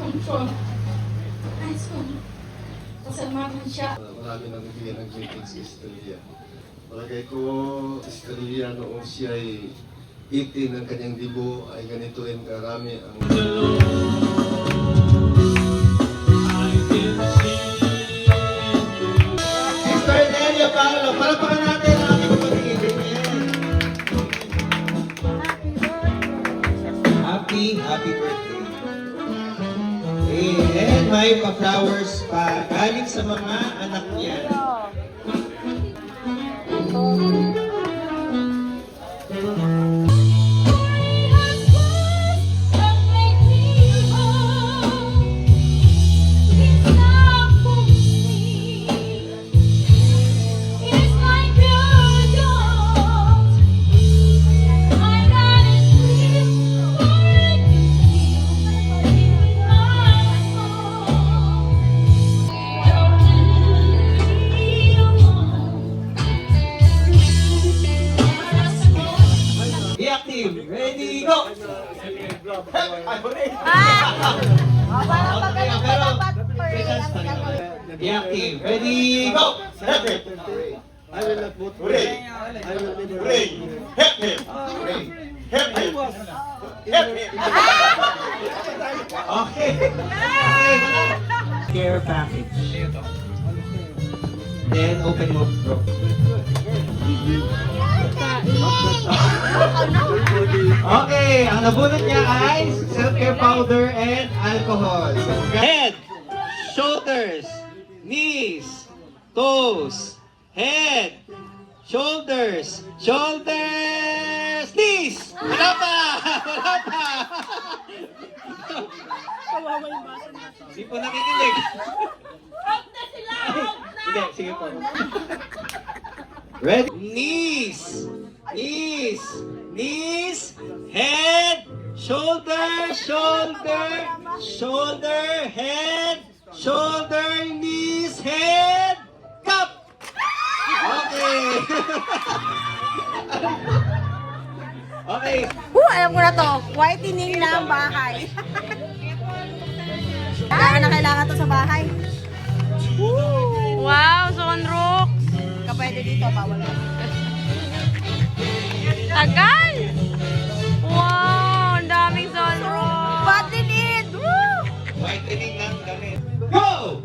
control. Ay, so, pasalamat siya. Marami nang bibigyan ng greetings kay Estrella. Palagay ko, Estrella noong siya ay 18 ng kanyang dibo ay ganito rin karami ang... Estrella Paolo, palapakan natin ang aking kapatid. Happy birthday. And may pa-flowers pa galing sa mga anak niya. Ready, go! Be active. Ready, go! I will not vote for him. I will not vote for him. Help him! Help him! Help him! Okay. Care package. Then open mo, bro. Okay, ang nabunot niya ay self-care powder and alcohol. Head, shoulders, knees, toes, head, shoulders, knees! Wala pa! Wala pa! Hindi po nakikinig. Out na sila! Out na! Hindi, sige po. Ready? Knees, head, shoulder, head, knees, head, cup! Okay! Okay. Alam ko na to. Whitening na ang bahay. Kailangan to sa bahay. Wow, sunrook! Kapwede dito, bawal ka. Tagal! Wow, ang daming sunrook! What in it? Woo! Whitening ng damit. Go!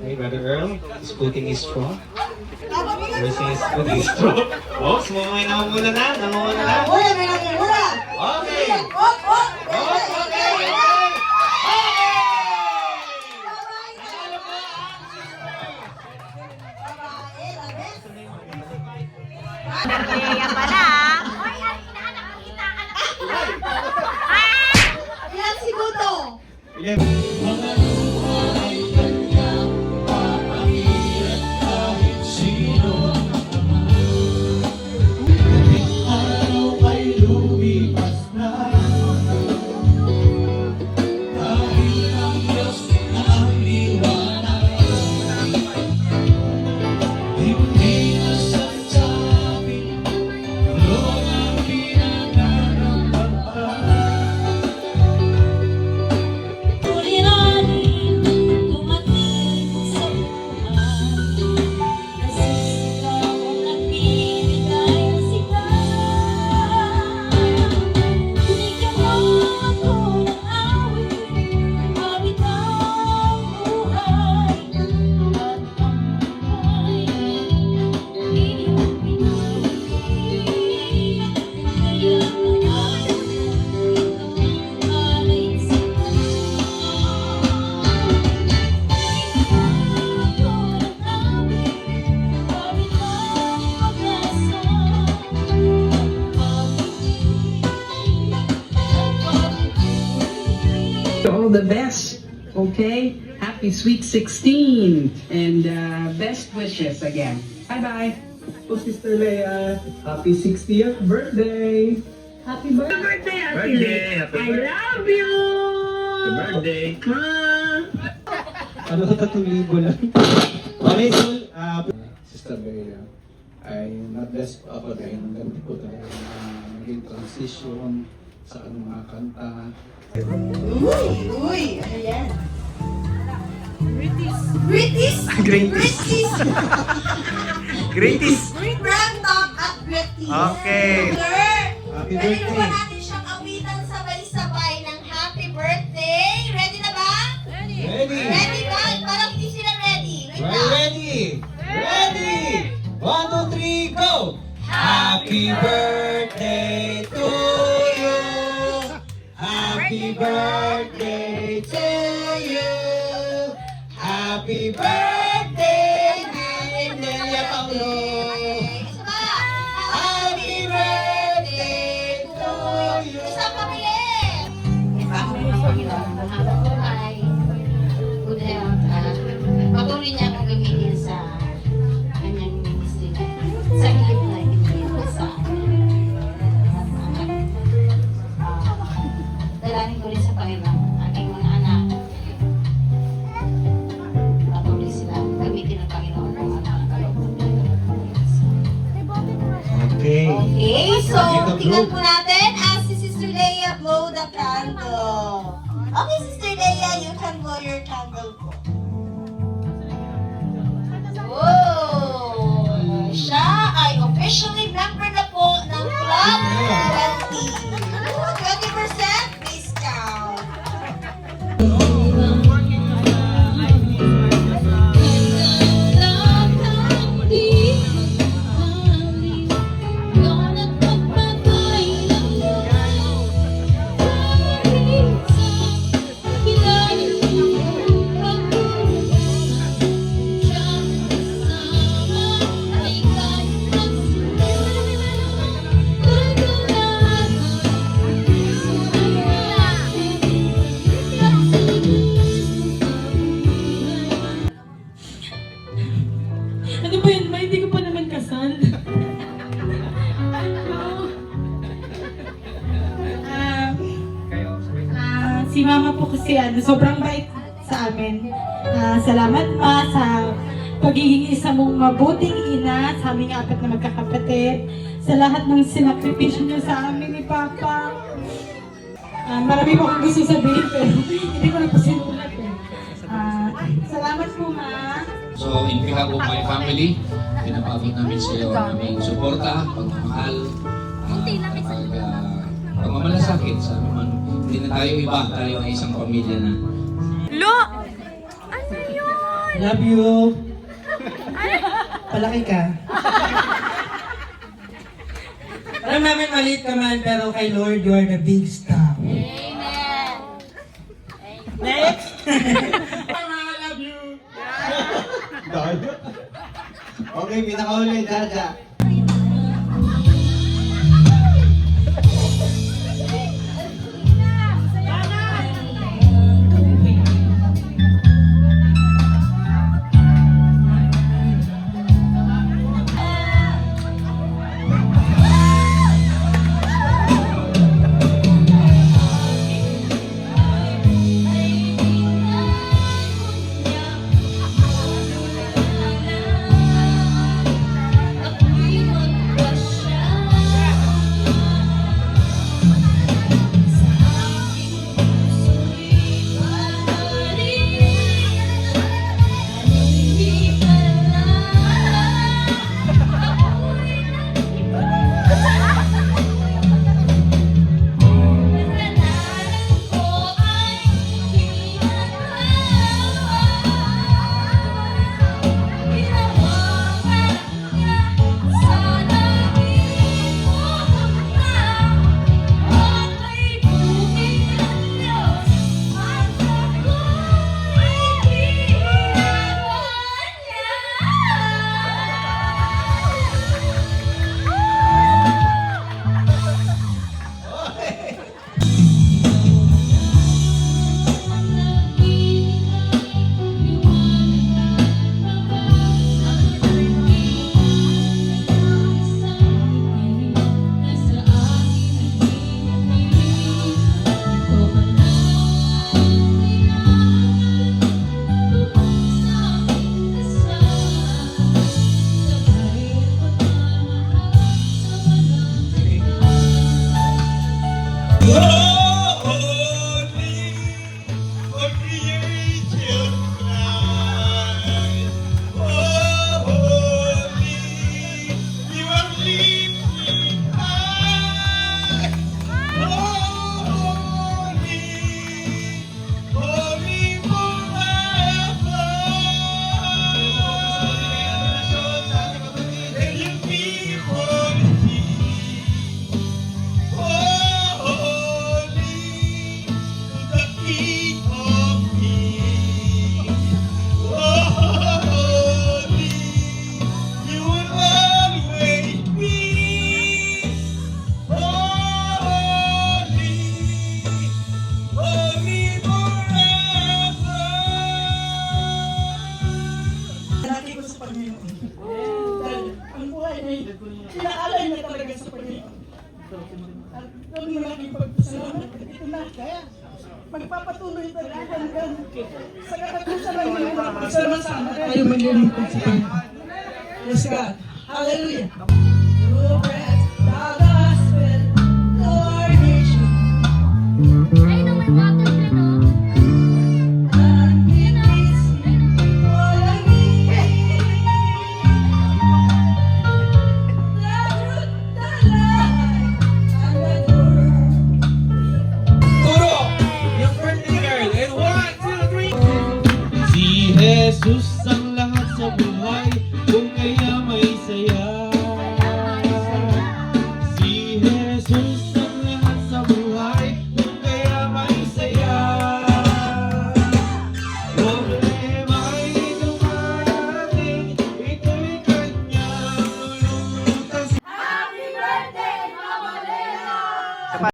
Hey, Brother Earl, is putting his straw. Nursing is putting his straw. Oh, sumamay na muna na. Namumuna na. Mula, may namumula! Okay! Oh! Okay! Kaya pala. Ilang segundo? All the best, okay? Happy Sweet 16 and best wishes again. Bye-bye. Oh, Sister Leia, happy 60th birthday. Happy birthday, Ate Leia. I love you. Happy birthday. Ano ka 3,000 lang? Okay, so, Sister Leia, ay na-bless po ako dahil ang ganda po talaga na maging transition sa anong mga kanta. Uy, ano yan? British? British? Greatest. Brand talk at British. Okay. Happy Pwede birthday. ba natin siyang awitan sabay-sabay ng happy birthday? Ready na ba? Ready. Ready ba? Parang hindi sila ready. Wait lang. Ready. Ready. 1, 2, 3, go. Happy birthday to you. Happy birthday to you. Happy birthday, dear Nelia Paulo. Isa pa. Happy birthday to you. Isa pa ulit. Ipahuli ng Panginoon ang habang buhay. Good health at patuloy niya akong gamitin sa kanyang ministry. Sa hilip na hindi sa dalangin ko rin sa Panginoon aking mga anak. Patuloy sila gamitin ng Panginoon ang mga kaloob ng Panginoon. Okay. Okay, so tingnan po natin as si Sister Leia blow the candle. Okay, Sister Leia, you can blow your candle po. Whoa! Siya ay officially member na po ng Club 20. 20% discount. Ano ba yun? Hindi ko pa naman kasal. Si mama po kasi sobrang bait sa amin. Salamat ma sa pagiging isa mong mabuting ina sa aming apat na magkakapatid. Sa lahat ng sinakripisyo niyo sa amin ni Papa. Marami po akong gusto sabihin pero hindi ko na po sinulat eh. Salamat po ma. So, in behalf of my family, pinapabot namin sa iyo ang aming suporta, pagmamahal, pagmamalasakit sa amin. Hindi na tayo iba, tayo ay isang pamilya na. Lo! Ano yun? Love you. Palaki ka. Alam namin maliit ka man, pero kay Lord, you are the big star. Amen. Next! Love you. Okay, pinakahuli, Jaja. Lagi ko sa Panginoon. Dahil ang buhay ay inaalay na talaga sa Panginoon. At doon mo lagi pagpasalamat. Ito na, kaya magpapatuloy talaga hanggang sa katapusan ng mga pagsama-sama tayo maglilingkod sa Panginoon. Yes, God. Hallelujah. To bless the gospel to our nation. Ay, no, may water siya, no? And it is all I need. The truth, the light, and the door. Turo! Yung birthday girl. And 1, 2, 3. Si Jesus